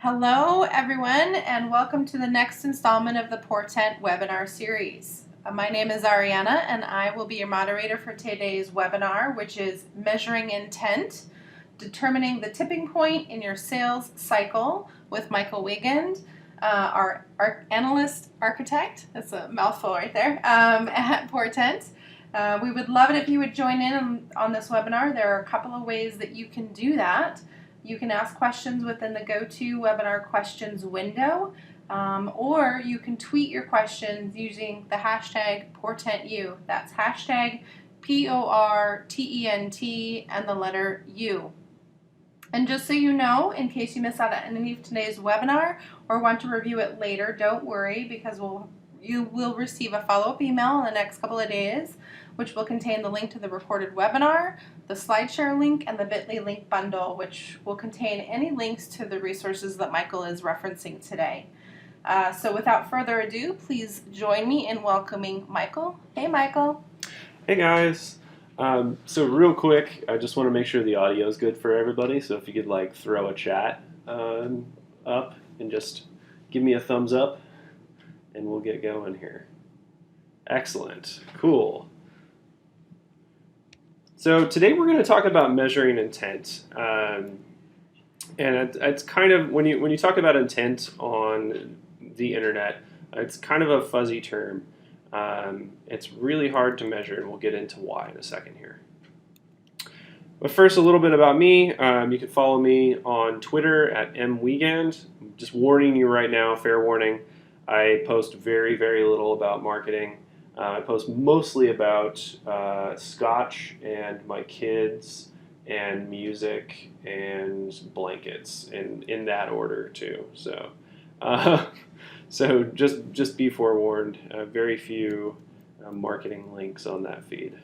Hello, everyone, and welcome to the next installment of the Portent webinar series. My name is Ariana, and I will be your moderator for today's webinar, which is Measuring Intent, Determining the Tipping Point in Your Sales Cycle with Michael Wiegand, our analyst architect. That's a mouthful right there, at Portent. We would love it if you would join in on this webinar. There are a couple of ways that you can do that. You can ask questions within the GoToWebinar questions window, or you can tweet your questions using the hashtag PortentU. That's hashtag PORTENT and the letter U. And just so you know, in case you miss out on any of today's webinar or want to review it later, don't worry, because you will receive a follow-up email in the next couple of days, which will contain the link to the recorded webinar, the SlideShare link, and the bit.ly link bundle, which will contain any links to the resources that Michael is referencing today. So without further ado, please join me in welcoming Michael. Hey, Michael. Hey, guys. So real quick, I just want to make sure the audio is good for everybody. So if you could throw a chat up and just give me a thumbs up, and we'll get going here. Excellent. Cool. So today we're going to talk about measuring intent, and it's kind of when you talk about intent on the internet, it's kind of a fuzzy term. It's really hard to measure, and we'll get into why in a second here. But first, a little bit about me. You can follow me on Twitter at @mwiegand. Just warning you right now, fair warning. I post very, very little about marketing. I post mostly about scotch and my kids and music and blankets, and in that order too. So, so just be forewarned. Very few marketing links on that feed.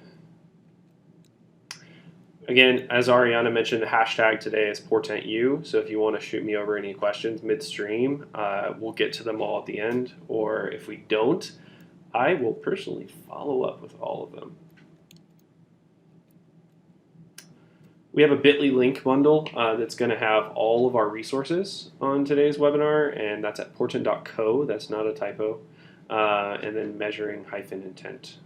Again, as Ariana mentioned, the hashtag today is PortentU. So if you want to shoot me over any questions midstream, we'll get to them all at the end. Or if we don't, I will personally follow up with all of them. We have a bit.ly link bundle that's going to have all of our resources on today's webinar, and that's at portent.co. That's not a typo. And then measuring-intent.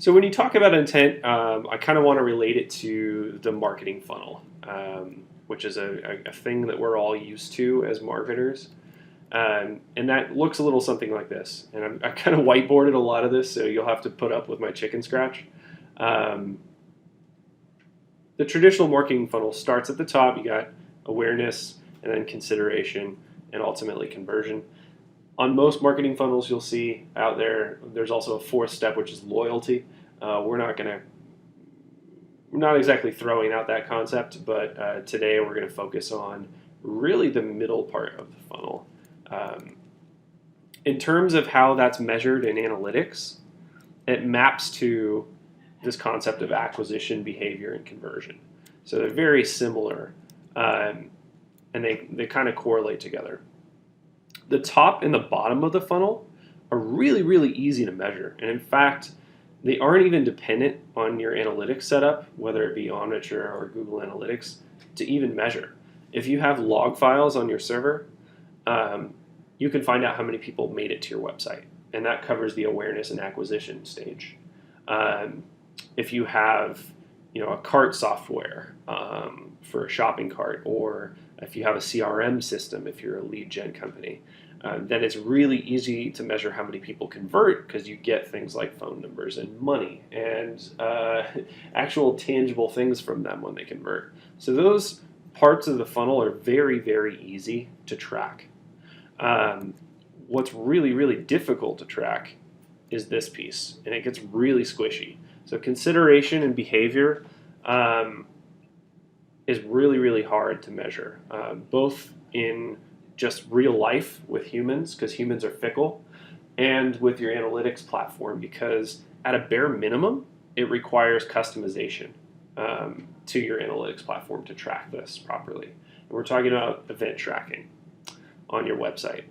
So when you talk about intent, I kind of want to relate it to the marketing funnel, which is a thing that we're all used to as marketers. And that looks a little something like this. And I kind of whiteboarded a lot of this, so you'll have to put up with my chicken scratch. The traditional marketing funnel starts at the top. You got awareness, and then consideration, and ultimately conversion. On most marketing funnels you'll see out there, there's also a fourth step, which is loyalty. We're not exactly throwing out that concept, but today we're going to focus on really the middle part of the funnel. In terms of how that's measured in analytics, it maps to this concept of acquisition, behavior, and conversion. So they're very similar, and they kind of correlate together. The top and the bottom of the funnel are really, really easy to measure. And in fact, they aren't even dependent on your analytics setup, whether it be Omniture or Google Analytics, to even measure. If you have log files on your server, you can find out how many people made it to your website. And that covers the awareness and acquisition stage. If you have a cart software for a shopping cart, or if you have a CRM system, if you're a lead gen company, then it's really easy to measure how many people convert, because you get things like phone numbers and money and actual tangible things from them when they convert. So those parts of the funnel are very, very easy to track. What's really, really difficult to track is this piece, and it gets really squishy. So consideration and behavior is really, really hard to measure, both in just real life with humans, because humans are fickle, and with your analytics platform, because at a bare minimum, it requires customization to your analytics platform to track this properly. And we're talking about event tracking on your website.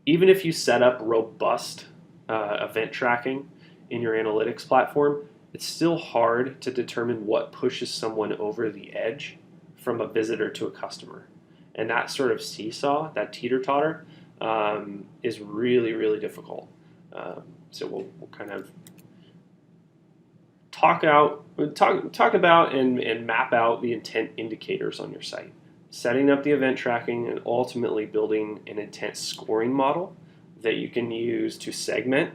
Even if you set up robust event tracking in your analytics platform, it's still hard to determine what pushes someone over the edge from a visitor to a customer. And that sort of seesaw, that teeter-totter, is really, really difficult. So we'll kind of talk about and map out the intent indicators on your site, setting up the event tracking, and ultimately building an intent scoring model that you can use to segment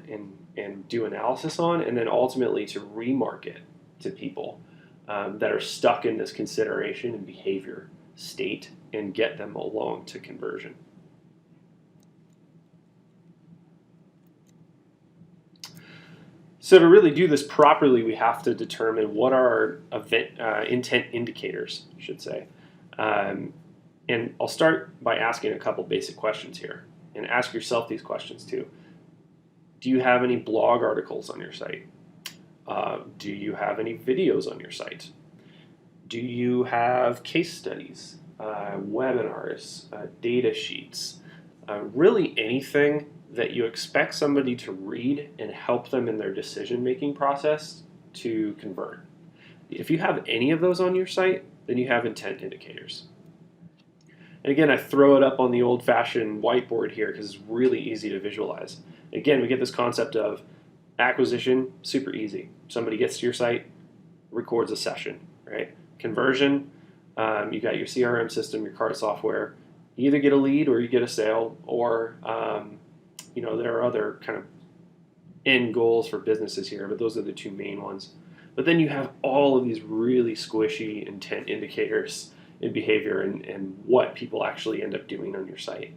and do analysis on, and then ultimately to remarket to people that are stuck in this consideration and behavior state and get them along to conversion. So to really do this properly, we have to determine what are our intent indicators, I should say. And I'll start by asking a couple basic questions here. And ask yourself these questions too. Do you have any blog articles on your site? Do you have any videos on your site? Do you have case studies, webinars, data sheets, really anything that you expect somebody to read and help them in their decision-making process to convert? If you have any of those on your site, then you have intent indicators. And again, I throw it up on the old-fashioned whiteboard here because it's really easy to visualize. Again, we get this concept of acquisition, super easy. Somebody gets to your site, records a session, right? Conversion, you got your CRM system, your cart software. You either get a lead or you get a sale, or there are other kind of end goals for businesses here, but those are the two main ones. But then you have all of these really squishy intent indicators in behavior and what people actually end up doing on your site.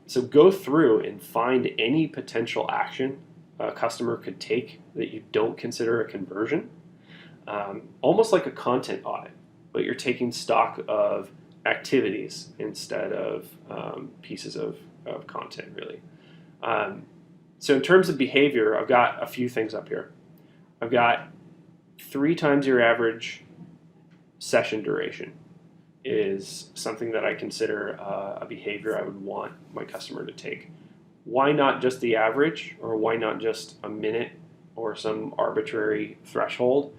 So go through and find any potential action a customer could take that you don't consider a conversion, almost like a content audit, but you're taking stock of activities instead of pieces of content, really. So in terms of behavior, I've got a few things up here. I've got 3 times your average session duration is something that I consider a behavior I would want my customer to take. Why not just the average, or why not just a minute or some arbitrary threshold?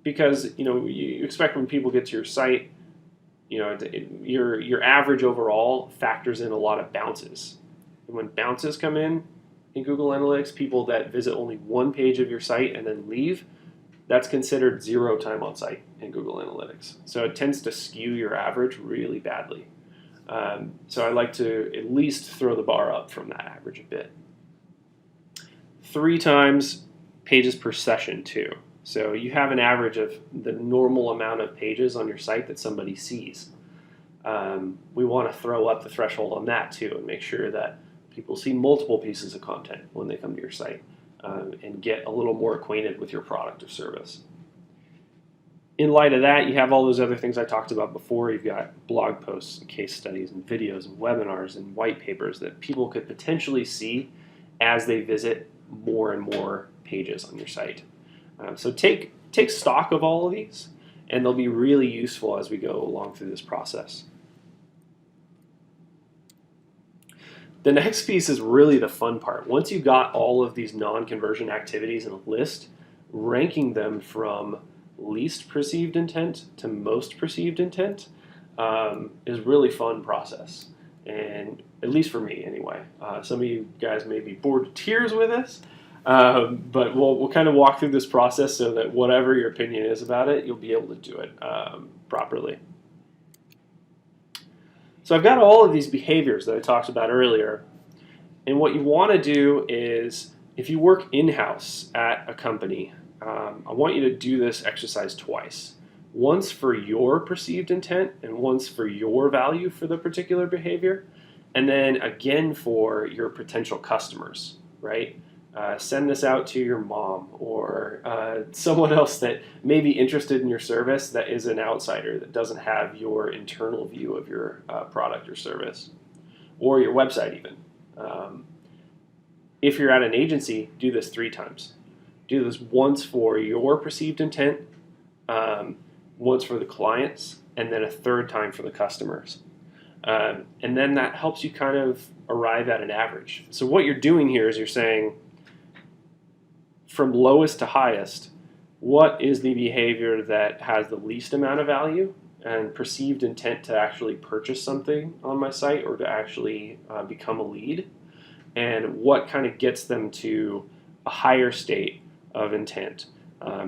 Because you expect when people get to your site, your average overall factors in a lot of bounces. And when bounces come in Google Analytics, people that visit only one page of your site and then leave, that's considered 0 time on site in Google Analytics. So it tends to skew your average really badly. So I like to at least throw the bar up from that average a bit. 3 times pages per session too. So you have an average of the normal amount of pages on your site that somebody sees. We want to throw up the threshold on that too and make sure that people see multiple pieces of content when they come to your site and get a little more acquainted with your product or service. In light of that, you have all those other things I talked about before. You've got blog posts and case studies and videos and webinars and white papers that people could potentially see as they visit more and more pages on your site. So take stock of all of these, and they'll be really useful as we go along through this process. The next piece is really the fun part. Once you've got all of these non-conversion activities in a list, ranking them from least perceived intent to most perceived intent is a really fun process. And at least for me anyway. Some of you guys may be bored to tears with this, but we'll kind of walk through this process so that whatever your opinion is about it, you'll be able to do it properly. So I've got all of these behaviors that I talked about earlier, and what you want to do is, if you work in-house at a company, I want you to do this exercise twice. Once for your perceived intent and once for your value for the particular behavior, and then again for your potential customers, right? Send this out to your mom or someone else that may be interested in your service that is an outsider that doesn't have your internal view of your product or service, or your website even. If you're at an agency, do this 3 times. Do this once for your perceived intent, once for the clients, and then a 3rd time for the customers. And then that helps you kind of arrive at an average. So what you're doing here is you're saying, from lowest to highest, what is the behavior that has the least amount of value and perceived intent to actually purchase something on my site or to actually become a lead, and what kind of gets them to a higher state of intent.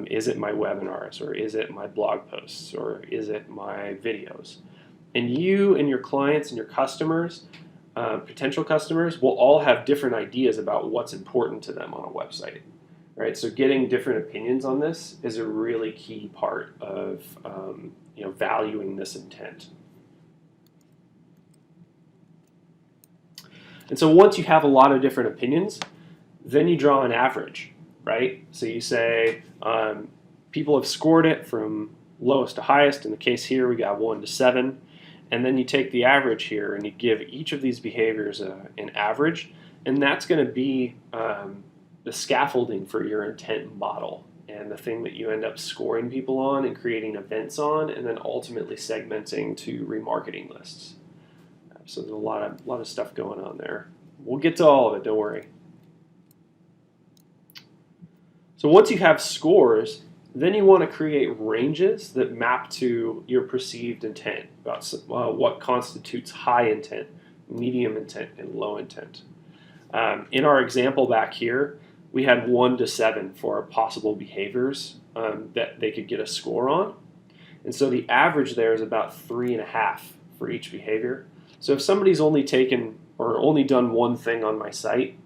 Is it my webinars, or is it my blog posts, or is it my videos? And you and your clients and your customers, potential customers, will all have different ideas about what's important to them on a website. Right? So getting different opinions on this is a really key part of valuing this intent. And so once you have a lot of different opinions, then you draw an average, right? So you say people have scored it from lowest to highest. In the case here, we got 1 to 7. And then you take the average here and you give each of these behaviors an average. And that's going to be the scaffolding for your intent model and the thing that you end up scoring people on and creating events on, and then ultimately segmenting to remarketing lists. So there's a lot of stuff going on there. We'll get to all of it, don't worry. So once you have scores, then you want to create ranges that map to your perceived intent, about what constitutes high intent, medium intent, and low intent. In our example back here, we had 1 to 7 for possible behaviors that they could get a score on. And so the average there is about 3.5 for each behavior. So if somebody's only taken or only done one thing on my site,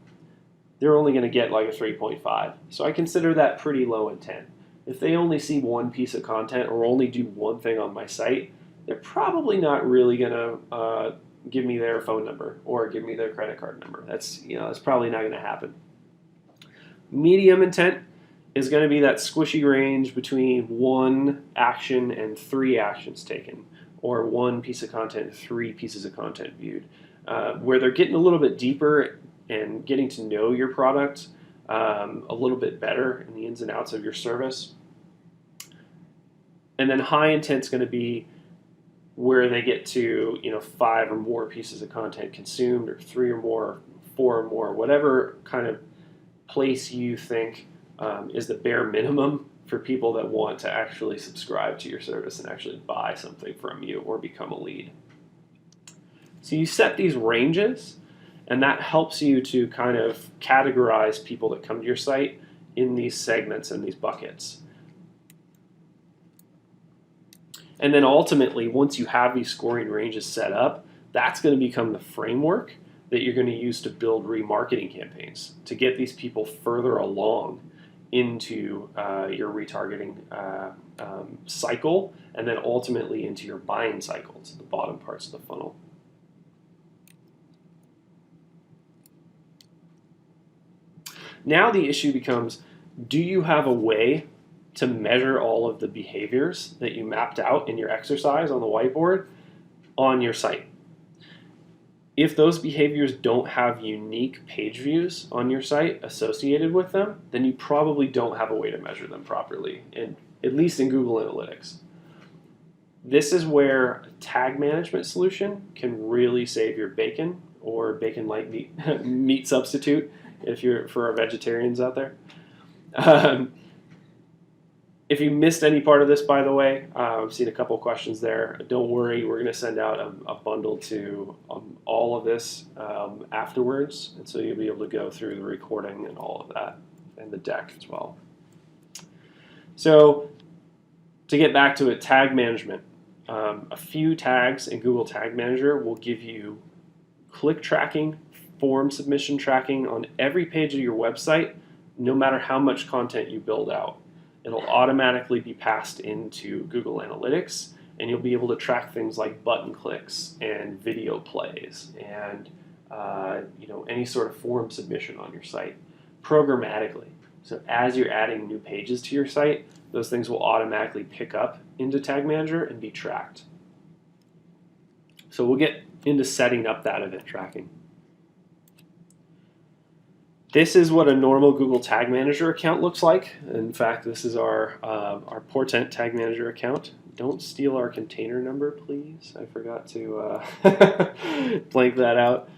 they're only going to get like a 3.5. So I consider that pretty low intent. If they only see one piece of content or only do one thing on my site, they're probably not really going to give me their phone number or give me their credit card number. That's probably not going to happen. Medium intent is going to be that squishy range between 1 action and 3 actions taken, or 1 piece of content and 3 pieces of content viewed, where they're getting a little bit deeper and getting to know your product a little bit better in the ins and outs of your service. And then high intent is going to be where they get to 5 or more pieces of content consumed, or 3 or more, 4 or more, whatever kind of place you think is the bare minimum for people that want to actually subscribe to your service and actually buy something from you or become a lead. So you set these ranges, and that helps you to kind of categorize people that come to your site in these segments and these buckets. And then ultimately, once you have these scoring ranges set up, that's going to become the framework that you're going to use to build remarketing campaigns to get these people further along into your retargeting cycle, and then ultimately into your buying cycle, to the bottom parts of the funnel. Now the issue becomes, do you have a way to measure all of the behaviors that you mapped out in your exercise on the whiteboard on your site? If those behaviors don't have unique page views on your site associated with them, then you probably don't have a way to measure them properly, at least in Google Analytics. This is where a tag management solution can really save your bacon, or bacon-like meat substitute for our vegetarians out there. If you missed any part of this, by the way, I've seen a couple questions there. Don't worry, we're going to send out a bundle to all of this afterwards, and so you'll be able to go through the recording and all of that, and the deck as well. So to get back to it, tag management. A few tags in Google Tag Manager will give you click tracking, form submission tracking on every page of your website, no matter how much content you build out. It'll automatically be passed into Google Analytics, and you'll be able to track things like button clicks and video plays and any sort of form submission on your site programmatically. So as you're adding new pages to your site, those things will automatically pick up into Tag Manager and be tracked. So we'll get into setting up that event tracking. This is what a normal Google Tag Manager account looks like. In fact, this is our Portent Tag Manager account. Don't steal our container number, please. I forgot to blank that out.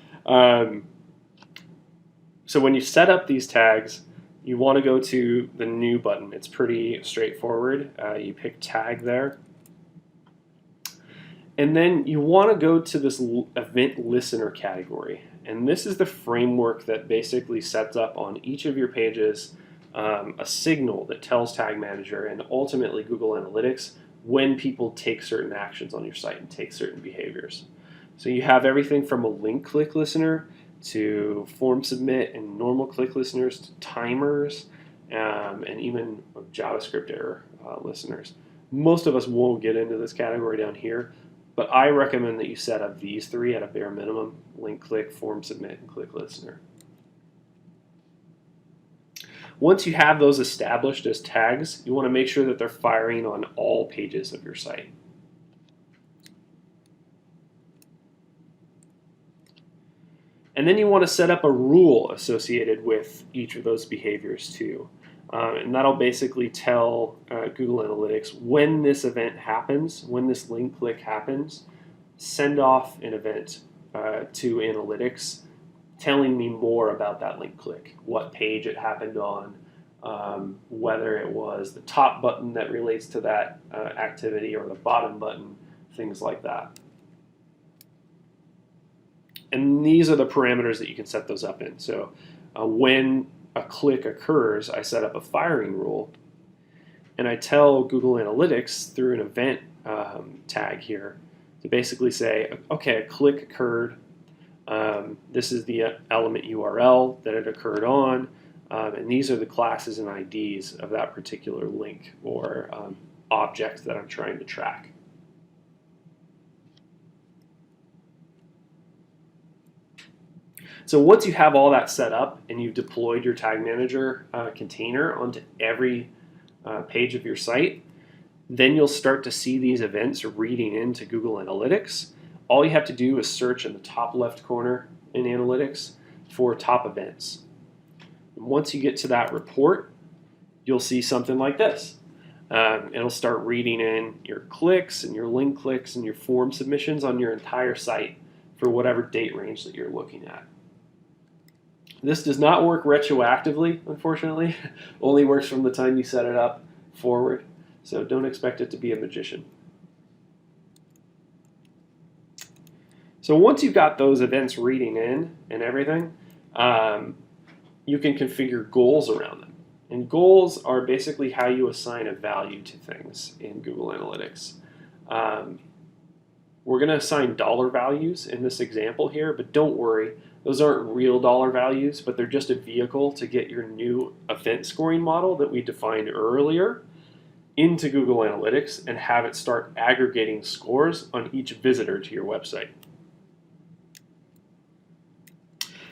So when you set up these tags, you want to go to the New button. It's pretty straightforward. You pick Tag there. And then you want to go to this Event Listener category. And this is the framework that basically sets up on each of your pages a signal that tells Tag Manager and ultimately Google Analytics when people take certain actions on your site and take certain behaviors. So you have everything from a link click listener to form submit and normal click listeners to timers and even JavaScript error listeners. Most of us won't get into this category down here, but I recommend that you set up these three at a bare minimum: link click, form submit, and click listener. Once you have those established as tags, you want to make sure that they're firing on all pages of your site. And then you want to set up a rule associated with each of those behaviors too. And that'll basically tell Google Analytics when this event happens, when this link click happens, send off an event to Analytics telling me more about that link click, what page it happened on, whether it was the top button that relates to that activity or the bottom button, things like that. And these are the parameters that you can set those up in. So when a click occurs, I set up a firing rule, and I tell Google Analytics through an event tag here to basically say, okay, a click occurred. This is the element URL that it occurred on, and these are the classes and IDs of that particular link or object that I'm trying to track. So once you have all that set up and you've deployed your Tag Manager container onto every page of your site, then you'll start to see these events reading into Google Analytics. All you have to do is search in the top left corner in Analytics for top events. And once you get to that report, you'll see something like this. It'll start reading in your clicks and your link clicks and your form submissions on your entire site for whatever date range that you're looking at. This does not work retroactively, unfortunately. Only works from the time you set it up forward. So don't expect it to be a magician. So once you've got those events reading in and everything, you can configure goals around them. And goals are basically how you assign a value to things in Google Analytics. We're going to assign dollar values in this example here, but don't worry. Those aren't real dollar values, but they're just a vehicle to get your new event scoring model that we defined earlier into Google Analytics and have it start aggregating scores on each visitor to your website.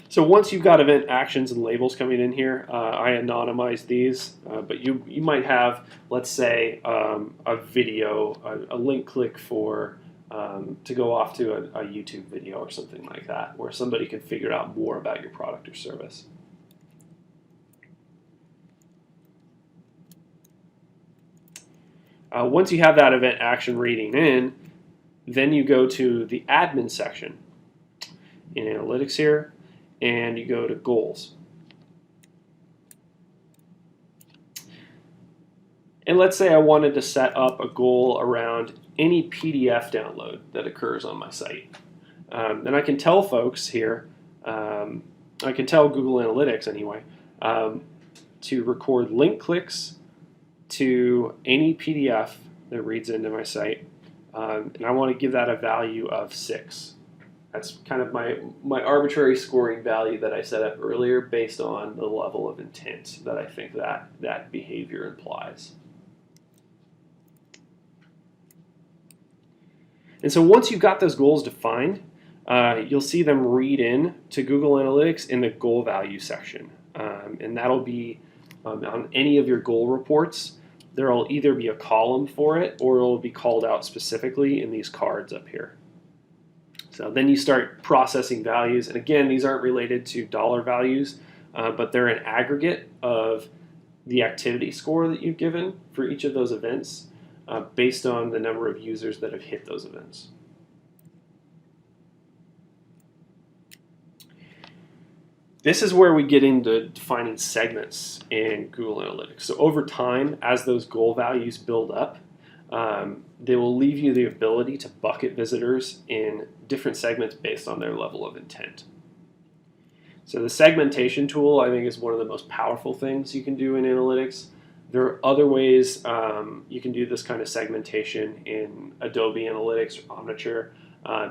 So once you've got event actions and labels coming in here, I anonymize these, but you might have, let's say, a video, a link click for to go off to a YouTube video or something like that, where somebody can figure out more about your product or service. Once you have that event action reading in, then you go to the admin section in Analytics here, and you go to Goals. And let's say I wanted to set up a goal around any PDF download that occurs on my site. Then I can tell folks here, I can tell Google Analytics anyway, to record link clicks to any PDF that reads into my site. And I want to give that a value of 6. That's kind of my arbitrary scoring value that I set up earlier based on the level of intent that I think that behavior implies. And so once you've got those goals defined, you'll see them read in to Google Analytics in the goal value section. And that'll be on any of your goal reports. There will either be a column for it or it will be called out specifically in these cards up here. So then you start processing values. And again, these aren't related to dollar values, but they're an aggregate of the activity score that you've given for each of those events based on the number of users that have hit those events. This is where we get into defining segments in Google Analytics. So over time, as those goal values build up, they will leave you the ability to bucket visitors in different segments based on their level of intent. So the segmentation tool, I think, is one of the most powerful things you can do in analytics. There are other ways you can do this kind of segmentation in Adobe Analytics or Omniture,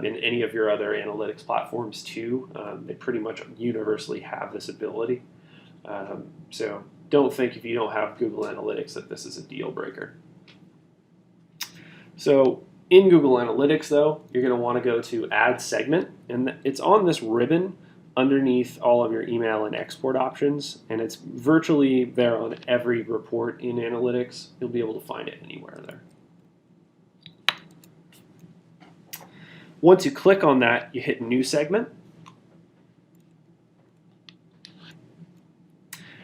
in any of your other analytics platforms too. They pretty much universally have this ability. So don't think if you don't have Google Analytics that this is a deal breaker. So in Google Analytics, though, you're going to want to go to Add Segment, and it's on this ribbon underneath all of your email and export options, and it's virtually there on every report in Analytics. You'll be able to find it anywhere there. Once you click on that, you hit New Segment.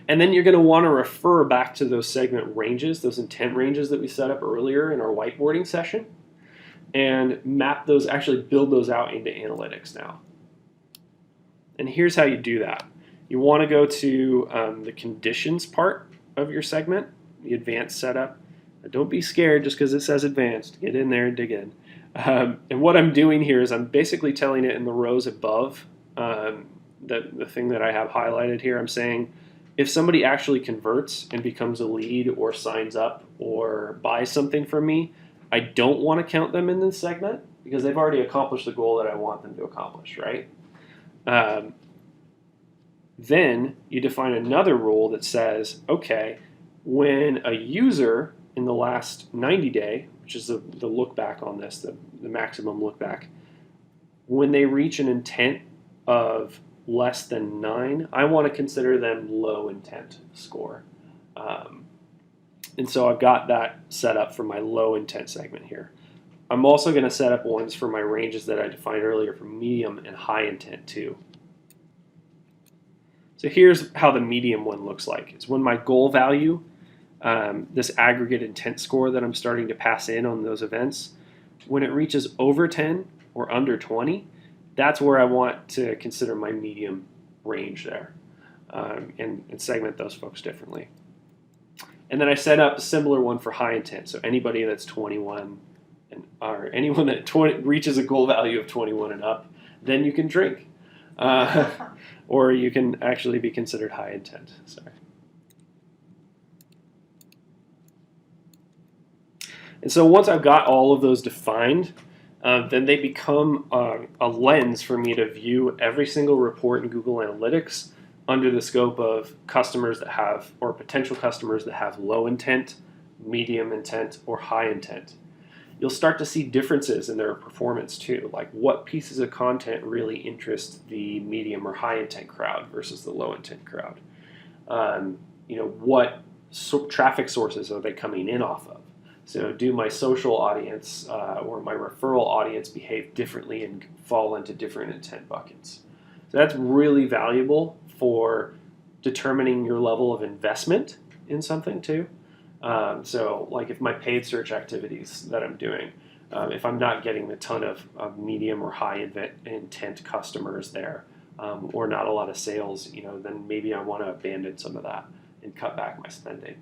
And then you're going to want to refer back to those segment ranges, those intent ranges that we set up earlier in our whiteboarding session, and map those, actually build those out into Analytics now. And here's how you do that. You want to go to the conditions part of your segment, the advanced setup. Don't be scared just because it says advanced. Get in there and dig in. And what I'm doing here is I'm basically telling it in the rows above the thing that I have highlighted here. I'm saying if somebody actually converts and becomes a lead or signs up or buys something from me, I don't want to count them in this segment because they've already accomplished the goal that I want them to accomplish, right? Then you define another rule that says, okay, when a user in the last 90 day, which is the look back on this, the maximum look back, when they reach an intent of less than 9, I want to consider them low intent score. And so I've got that set up for my low intent segment here. I'm also going to set up ones for my ranges that I defined earlier for medium and high intent too. So here's how the medium one looks like. It's when my goal value, this aggregate intent score that I'm starting to pass in on those events, when it reaches over 10 or under 20, that's where I want to consider my medium range there, and segment those folks differently. And then I set up a similar one for high intent. So anybody that's 21 or anyone that reaches a goal value of 21 and up, then you can drink. Or you can actually be considered high intent. Sorry. And so once I've got all of those defined, then they become a lens for me to view every single report in Google Analytics under the scope of customers that have, or potential customers that have low intent, medium intent, or high intent. You'll start to see differences in their performance too, like what pieces of content really interest the medium or high intent crowd versus the low intent crowd. What traffic sources are they coming in off of? So do my social audience or my referral audience behave differently and fall into different intent buckets? So that's really valuable for determining your level of investment in something too. So like if my paid search activities that I'm doing, if I'm not getting a ton of medium or high intent customers there, or not a lot of sales, then maybe I want to abandon some of that and cut back my spending.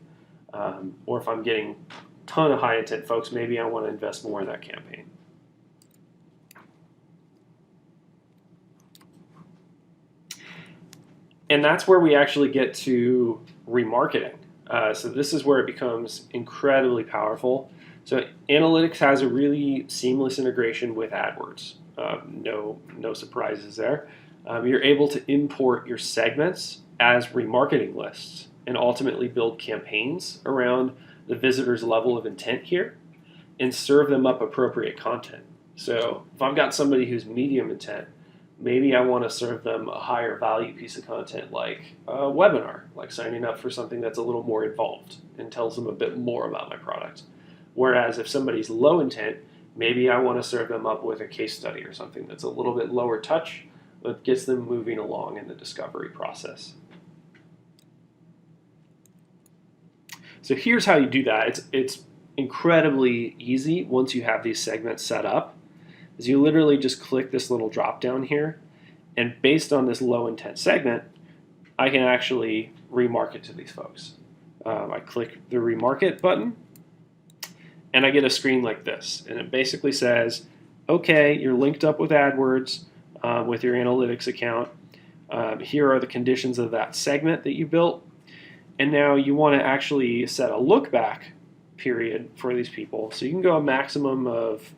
Or if I'm getting a ton of high intent folks, maybe I want to invest more in that campaign. And that's where we actually get to remarketing. So this is where it becomes incredibly powerful. So analytics has a really seamless integration with AdWords. No surprises there. You're able to import your segments as remarketing lists and ultimately build campaigns around the visitor's level of intent here and serve them up appropriate content. So if I've got somebody who's medium intent, maybe I want to serve them a higher value piece of content like a webinar, like signing up for something that's a little more involved and tells them a bit more about my product. Whereas if somebody's low intent, maybe I want to serve them up with a case study or something that's a little bit lower touch, but gets them moving along in the discovery process. So here's how you do that. It's incredibly easy once you have these segments set up. Is you literally just click this little drop down here, and based on this low intent segment, I can actually remarket to these folks. I click the remarket button, and I get a screen like this. And it basically says, okay, you're linked up with AdWords with your analytics account. Here are the conditions of that segment that you built. And now you want to actually set a look back period for these people. So you can go a maximum of,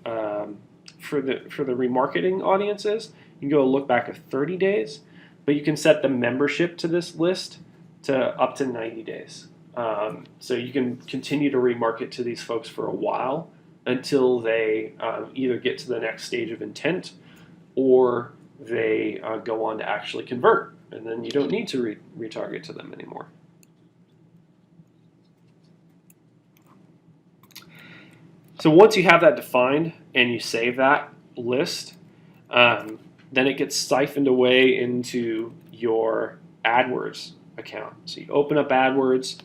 for the remarketing audiences, you can go a look back of 30 days, but you can set the membership to this list to up to 90 days. So you can continue to remarket to these folks for a while until they either get to the next stage of intent or they go on to actually convert, and then you don't need to retarget to them anymore. So once you have that defined and you save that list, then it gets siphoned away into your AdWords account. So you open up AdWords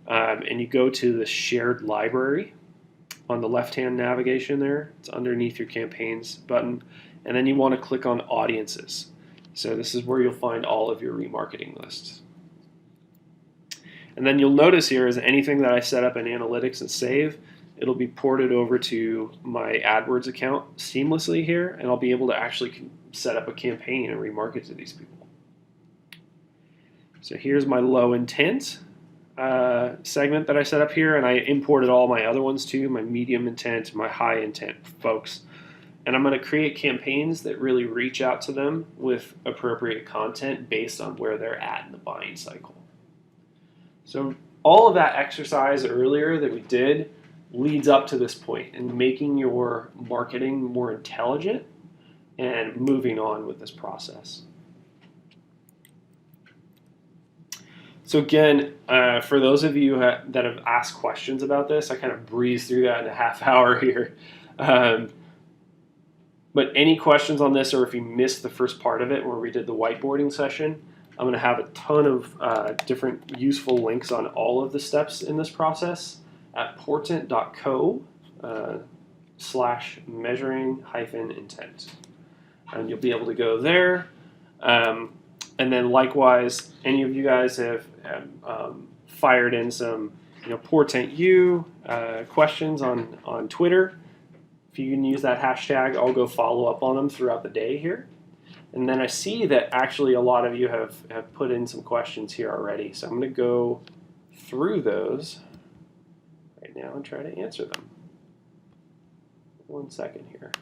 and you go to the shared library on the left-hand navigation there. It's underneath your campaigns button. And then you want to click on audiences. So this is where you'll find all of your remarketing lists. And then you'll notice here is anything that I set up in analytics and save, it'll be ported over to my AdWords account seamlessly here, and I'll be able to actually set up a campaign and remarket to these people. So here's my low intent segment that I set up here, and I imported all my other ones too, my medium intent, my high intent folks. And I'm going to create campaigns that really reach out to them with appropriate content based on where they're at in the buying cycle. So all of that exercise earlier that we did leads up to this point in making your marketing more intelligent and moving on with this process. So again, for those of you that have asked questions about this, I kind of breezed through that in a half hour here. But any questions on this, or if you missed the first part of it where we did the whiteboarding session, I'm going to have a ton of different useful links on all of the steps in this process at portent.co/measuring-intent. And you'll be able to go there. And then likewise, any of you guys have fired in some Portent U questions on Twitter. If you can use that hashtag, I'll go follow up on them throughout the day here. And then I see that actually a lot of you have put in some questions here already. So I'm going to go through those right now and try to answer them. 1 second here.